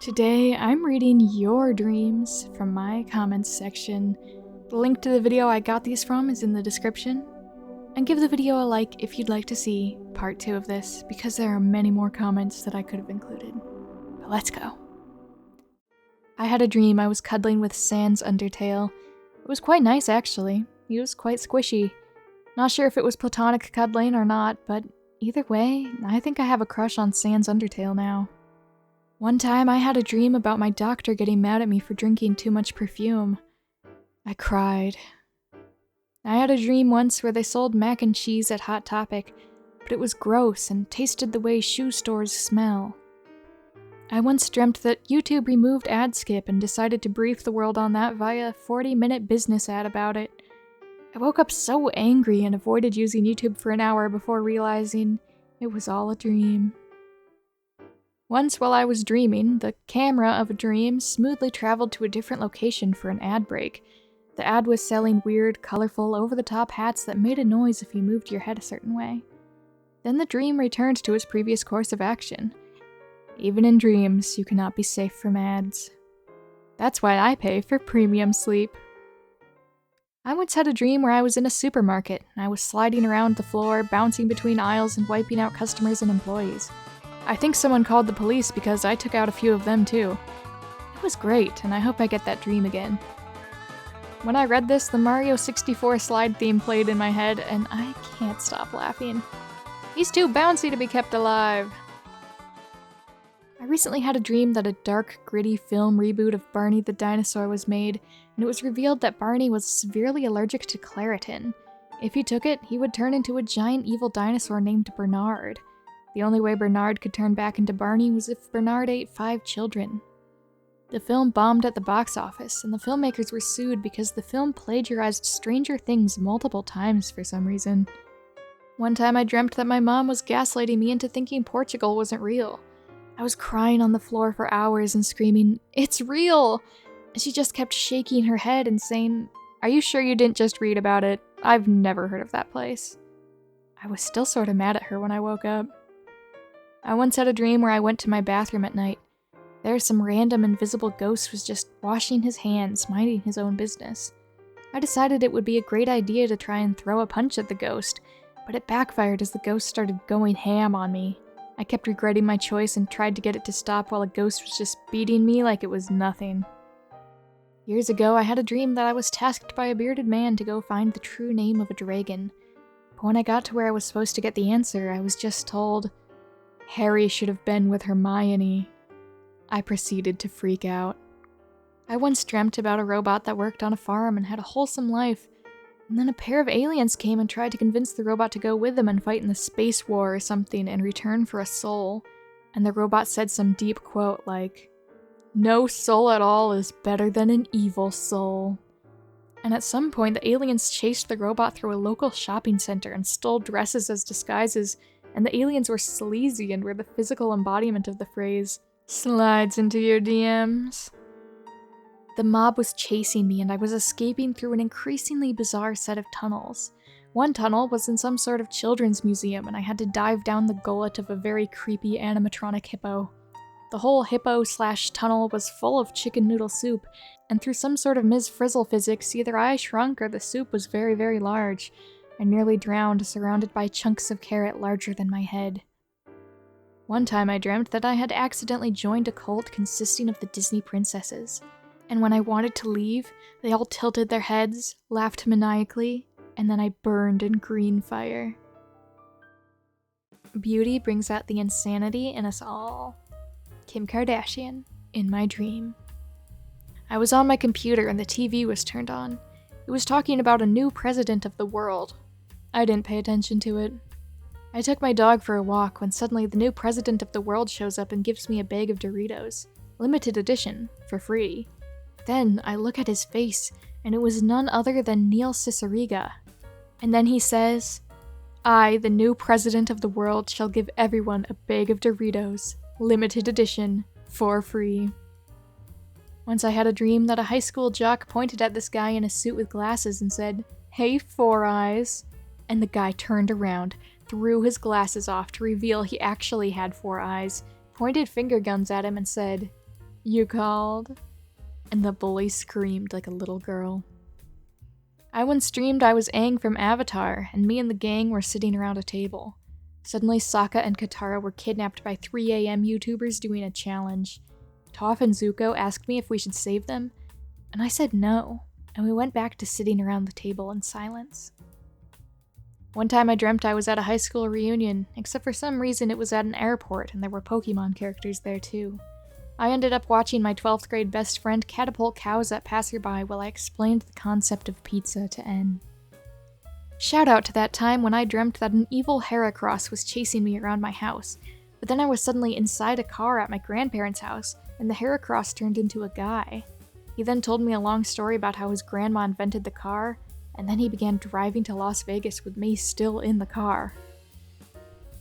Today, I'm reading your dreams from my comments section. The link to the video I got these from is in the description. And give the video a like if you'd like to see part 2 of this, because there are many more comments that I could have included. But let's go. I had a dream I was cuddling with Sans Undertale. It was quite nice, actually. He was quite squishy. Not sure if it was platonic cuddling or not, but either way, I think I have a crush on Sans Undertale now. One time I had a dream about my doctor getting mad at me for drinking too much perfume. I cried. I had a dream once where they sold mac and cheese at Hot Topic, but it was gross and tasted the way shoe stores smell. I once dreamt that YouTube removed ad skip and decided to brief the world on that via a 40-minute business ad about it. I woke up so angry and avoided using YouTube for an hour before realizing it was all a dream. Once while I was dreaming, the camera of a dream smoothly traveled to a different location for an ad break. The ad was selling weird, colorful, over-the-top hats that made a noise if you moved your head a certain way. Then the dream returned to its previous course of action. Even in dreams, you cannot be safe from ads. That's why I pay for premium sleep. I once had a dream where I was in a supermarket, and I was sliding around the floor, bouncing between aisles and wiping out customers and employees. I think someone called the police because I took out a few of them too. It was great, and I hope I get that dream again. When I read this, the Mario 64 slide theme played in my head, and I can't stop laughing. He's too bouncy to be kept alive. I recently had a dream that a dark, gritty film reboot of Barney the Dinosaur was made, and it was revealed that Barney was severely allergic to Claritin. If he took it, he would turn into a giant evil dinosaur named Bernard. The only way Bernard could turn back into Barney was if Bernard ate 5 children. The film bombed at the box office, and the filmmakers were sued because the film plagiarized Stranger Things multiple times for some reason. One time I dreamt that my mom was gaslighting me into thinking Portugal wasn't real. I was crying on the floor for hours and screaming, "It's real!" And she just kept shaking her head and saying, "Are you sure you didn't just read about it? I've never heard of that place." I was still sort of mad at her when I woke up. I once had a dream where I went to my bathroom at night. There, some random invisible ghost was just washing his hands, minding his own business. I decided it would be a great idea to try and throw a punch at the ghost, but it backfired as the ghost started going ham on me. I kept regretting my choice and tried to get it to stop while a ghost was just beating me like it was nothing. Years ago, I had a dream that I was tasked by a bearded man to go find the true name of a dragon. But when I got to where I was supposed to get the answer, I was just told, "Harry should have been with Hermione." I proceeded to freak out. I once dreamt about a robot that worked on a farm and had a wholesome life, and then a pair of aliens came and tried to convince the robot to go with them and fight in the space war or something in return for a soul. And the robot said some deep quote like, "No soul at all is better than an evil soul." And at some point, the aliens chased the robot through a local shopping center and stole dresses as disguises, and the aliens were sleazy and were the physical embodiment of the phrase, "slides into your DMs." The mob was chasing me and I was escaping through an increasingly bizarre set of tunnels. One tunnel was in some sort of children's museum and I had to dive down the gullet of a very creepy animatronic hippo. The whole hippo/tunnel was full of chicken noodle soup, and through some sort of Ms. Frizzle physics, either I shrunk or the soup was very, very large. I nearly drowned, surrounded by chunks of carrot larger than my head. One time I dreamt that I had accidentally joined a cult consisting of the Disney princesses, and when I wanted to leave, they all tilted their heads, laughed maniacally, and then I burned in green fire. Beauty brings out the insanity in us all. Kim Kardashian, in my dream. I was on my computer and the TV was turned on. It was talking about a new president of the world. I didn't pay attention to it. I took my dog for a walk when suddenly the new president of the world shows up and gives me a bag of Doritos. Limited edition, for free. Then I look at his face, and it was none other than Neil Cicierega. And then he says, "I, the new president of the world, shall give everyone a bag of Doritos. Limited edition, for free." Once I had a dream that a high school jock pointed at this guy in a suit with glasses and said, "Hey, Four Eyes." And the guy turned around, threw his glasses off to reveal he actually had 4 eyes, pointed finger guns at him and said, You called? And the bully screamed like a little girl. I once dreamed I was Aang from Avatar, and me and the gang were sitting around a table. Suddenly Sokka and Katara were kidnapped by 3 AM YouTubers doing a challenge. Toph and Zuko asked me if we should save them, and I said no, and we went back to sitting around the table in silence. One time I dreamt I was at a high school reunion, except for some reason it was at an airport and there were Pokemon characters there too. I ended up watching my 12th grade best friend catapult cows at passerby while I explained the concept of pizza to N. Shout out to that time when I dreamt that an evil Heracross was chasing me around my house, but then I was suddenly inside a car at my grandparents' house, and the Heracross turned into a guy. He then told me a long story about how his grandma invented the car, and then he began driving to Las Vegas with me still in the car.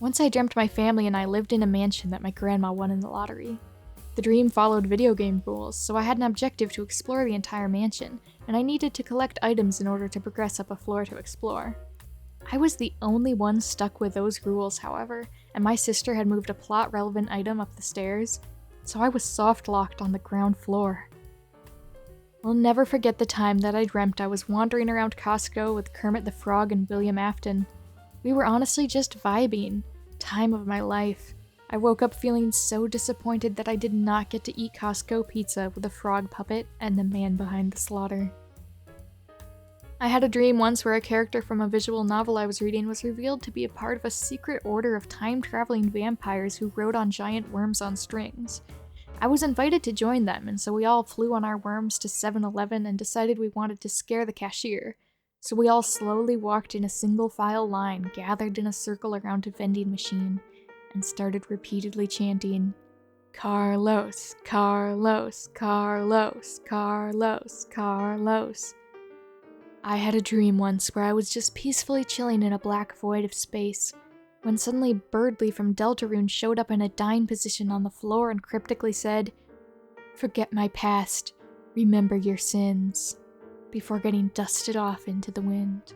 Once I dreamt my family and I lived in a mansion that my grandma won in the lottery. The dream followed video game rules, so I had an objective to explore the entire mansion, and I needed to collect items in order to progress up a floor to explore. I was the only one stuck with those rules, however, and my sister had moved a plot-relevant item up the stairs, so I was soft-locked on the ground floor. I'll never forget the time that I dreamt I was wandering around Costco with Kermit the Frog and William Afton. We were honestly just vibing. Time of my life. I woke up feeling so disappointed that I did not get to eat Costco pizza with a frog puppet and the man behind the slaughter. I had a dream once where a character from a visual novel I was reading was revealed to be a part of a secret order of time-traveling vampires who rode on giant worms on strings. I was invited to join them, and so we all flew on our worms to 7-Eleven and decided we wanted to scare the cashier. So we all slowly walked in a single-file line, gathered in a circle around a vending machine, and started repeatedly chanting, "Carlos, Carlos, Carlos, Carlos, Carlos." I had a dream once where I was just peacefully chilling in a black void of space, when suddenly Birdly from Deltarune showed up in a dying position on the floor and cryptically said, "Forget my past, remember your sins," before getting dusted off into the wind.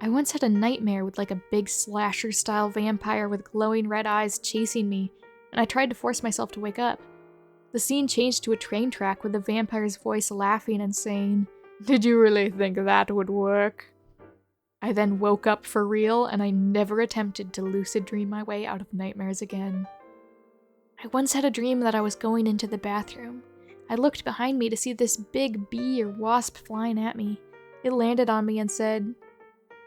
I once had a nightmare with like a big slasher-style vampire with glowing red eyes chasing me, and I tried to force myself to wake up. The scene changed to a train track with the vampire's voice laughing and saying, "Did you really think that would work?" I then woke up for real, and I never attempted to lucid dream my way out of nightmares again. I once had a dream that I was going into the bathroom. I looked behind me to see this big bee or wasp flying at me. It landed on me and said,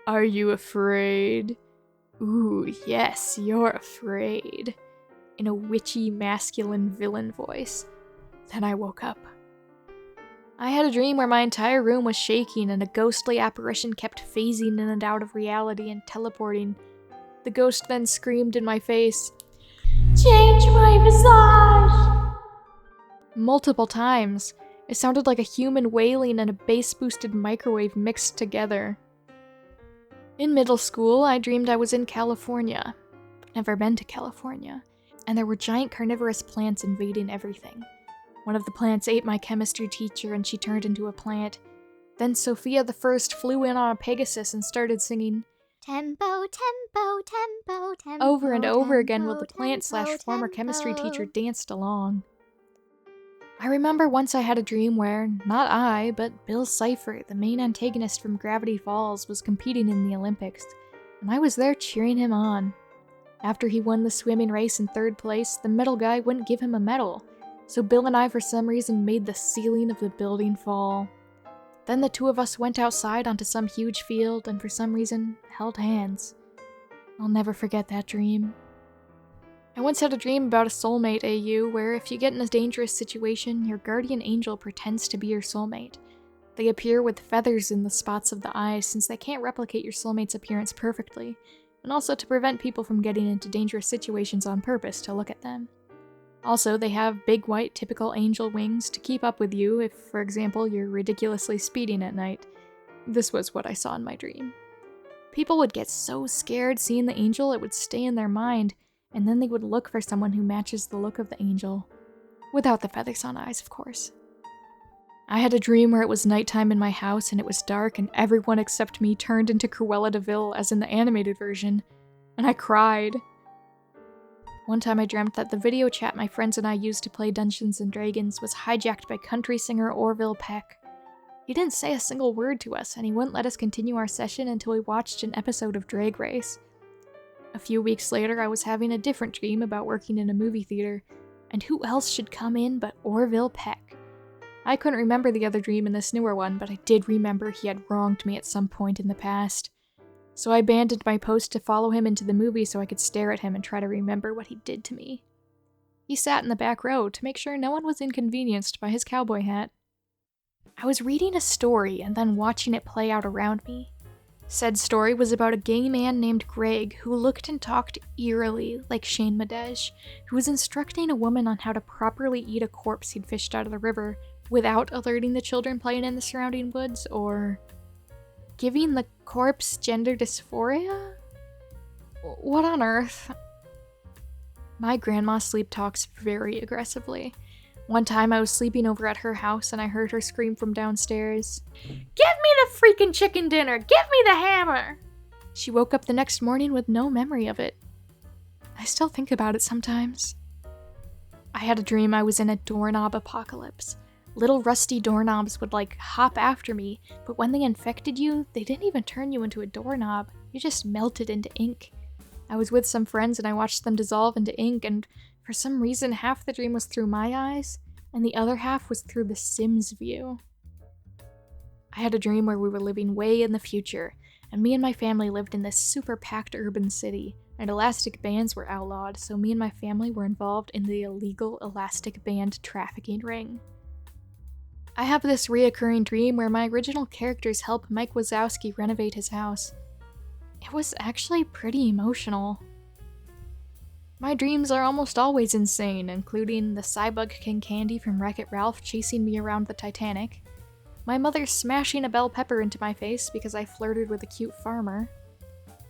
"Are you afraid?" "Ooh, yes, you're afraid," in a witchy, masculine villain voice. Then I woke up. I had a dream where my entire room was shaking and a ghostly apparition kept phasing in and out of reality and teleporting. The ghost then screamed in my face, "Change my visage!" multiple times. It sounded like a human wailing and a bass-boosted microwave mixed together. In middle school, I dreamed I was in California. I've never been to California, and there were giant carnivorous plants invading everything. One of the plants ate my chemistry teacher and she turned into a plant. Then Sophia the First flew in on a Pegasus and started singing, "Tempo, tempo, tempo, tempo," over and over again while the plant/former chemistry teacher danced along. I remember once I had a dream where, not I, but Bill Cipher, the main antagonist from Gravity Falls, was competing in the Olympics, and I was there cheering him on. After he won the swimming race in 3rd place, the medal guy wouldn't give him a medal. So Bill and I for some reason made the ceiling of the building fall. Then the two of us went outside onto some huge field and for some reason held hands. I'll never forget that dream. I once had a dream about a soulmate AU where if you get in a dangerous situation, your guardian angel pretends to be your soulmate. They appear with feathers in the spots of the eyes since they can't replicate your soulmate's appearance perfectly, and also to prevent people from getting into dangerous situations on purpose to look at them. Also, they have big white typical angel wings to keep up with you if, for example, you're ridiculously speeding at night. This was what I saw in my dream. People would get so scared seeing the angel it would stay in their mind, and then they would look for someone who matches the look of the angel. Without the feathers on eyes, of course. I had a dream where it was nighttime in my house and it was dark and everyone except me turned into Cruella de Vil as in the animated version, and I cried. One time I dreamt that the video chat my friends and I used to play Dungeons & Dragons was hijacked by country singer Orville Peck. He didn't say a single word to us, and he wouldn't let us continue our session until we watched an episode of Drag Race. A few weeks later, I was having a different dream about working in a movie theater, and who else should come in but Orville Peck? I couldn't remember the other dream in this newer one, but I did remember he had wronged me at some point in the past. So I abandoned my post to follow him into the movie so I could stare at him and try to remember what he did to me. He sat in the back row to make sure no one was inconvenienced by his cowboy hat. I was reading a story and then watching it play out around me. Said story was about a gay man named Greg who looked and talked eerily like Shane Madej, who was instructing a woman on how to properly eat a corpse he'd fished out of the river without alerting the children playing in the surrounding woods, or giving the corpse gender dysphoria? What on earth? My grandma sleep talks very aggressively. One time I was sleeping over at her house and I heard her scream from downstairs, "Give me the freaking chicken dinner! Give me the hammer!" She woke up the next morning with no memory of it. I still think about it sometimes. I had a dream I was in a doorknob apocalypse. Little rusty doorknobs would hop after me, but when they infected you, they didn't even turn you into a doorknob. You just melted into ink. I was with some friends and I watched them dissolve into ink, and for some reason half the dream was through my eyes, and the other half was through the Sims view. I had a dream where we were living way in the future, and me and my family lived in this super packed urban city, and elastic bands were outlawed, so me and my family were involved in the illegal elastic band trafficking ring. I have this reoccurring dream where my original characters help Mike Wazowski renovate his house. It was actually pretty emotional. My dreams are almost always insane, including the Cybug King Candy from Wreck-It Ralph chasing me around the Titanic, my mother smashing a bell pepper into my face because I flirted with a cute farmer,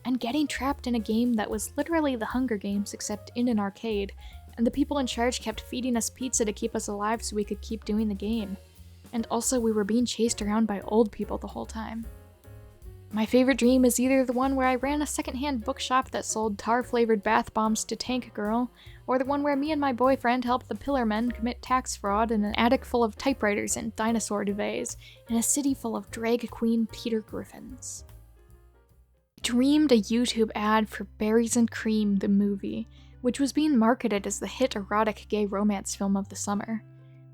and getting trapped in a game that was literally the Hunger Games except in an arcade, and the people in charge kept feeding us pizza to keep us alive so we could keep doing the game. And also we were being chased around by old people the whole time. My favorite dream is either the one where I ran a secondhand bookshop that sold tar-flavored bath bombs to Tank Girl, or the one where me and my boyfriend helped the Pillar Men commit tax fraud in an attic full of typewriters and dinosaur duvets, in a city full of drag queen Peter Griffins. I dreamed a YouTube ad for Berries and Cream, the movie, which was being marketed as the hit erotic gay romance film of the summer.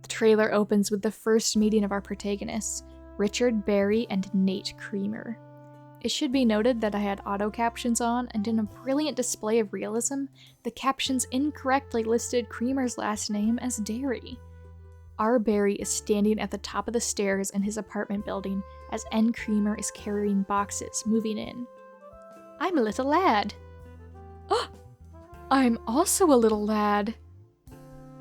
The trailer opens with the first meeting of our protagonists, Richard, Barry, and Nate Creamer. It should be noted that I had auto captions on, and in a brilliant display of realism, the captions incorrectly listed Creamer's last name as Derry. R. Barry is standing at the top of the stairs in his apartment building as N. Creamer is carrying boxes, moving in. I'm a little lad. I'm also a little lad.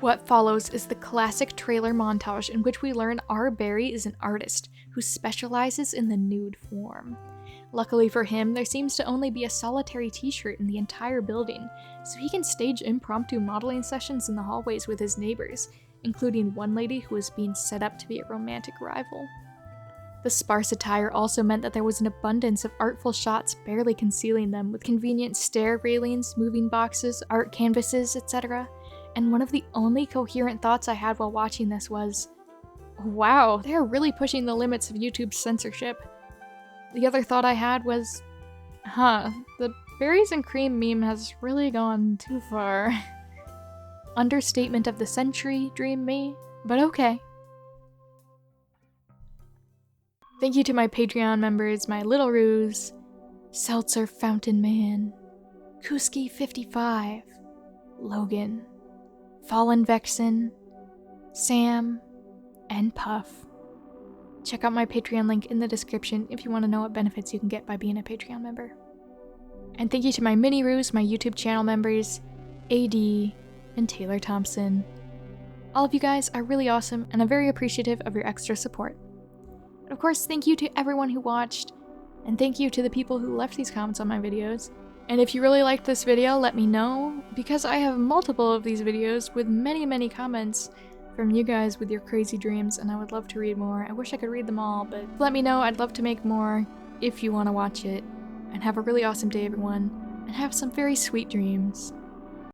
What follows is the classic trailer montage in which we learn R. Barry is an artist who specializes in the nude form. Luckily for him, there seems to only be a solitary t-shirt in the entire building, so he can stage impromptu modeling sessions in the hallways with his neighbors, including one lady who is being set up to be a romantic rival. The sparse attire also meant that there was an abundance of artful shots barely concealing them, with convenient stair railings, moving boxes, art canvases, etc. And one of the only coherent thoughts I had while watching this was, wow, they're really pushing the limits of YouTube's censorship. The other thought I had was, the berries and cream meme has really gone too far. Understatement of the century, dream me, but okay. Thank you to my Patreon members, my Little Ruse, Seltzer Fountain Man, Kuski55, Logan, Fallen Vexen, Sam, and Puff. Check out my Patreon link in the description if you want to know what benefits you can get by being a Patreon member. And thank you to my Mini Ruse, my YouTube channel members, AD, and Taylor Thompson. All of you guys are really awesome, and I'm very appreciative of your extra support. And of course, thank you to everyone who watched, and thank you to the people who left these comments on my videos. And if you really liked this video, let me know, because I have multiple of these videos with many comments from you guys with your crazy dreams, and I would love to read more. I wish I could read them all, but let me know. I'd love to make more if you want to watch it. And have a really awesome day, everyone, and have some very sweet dreams.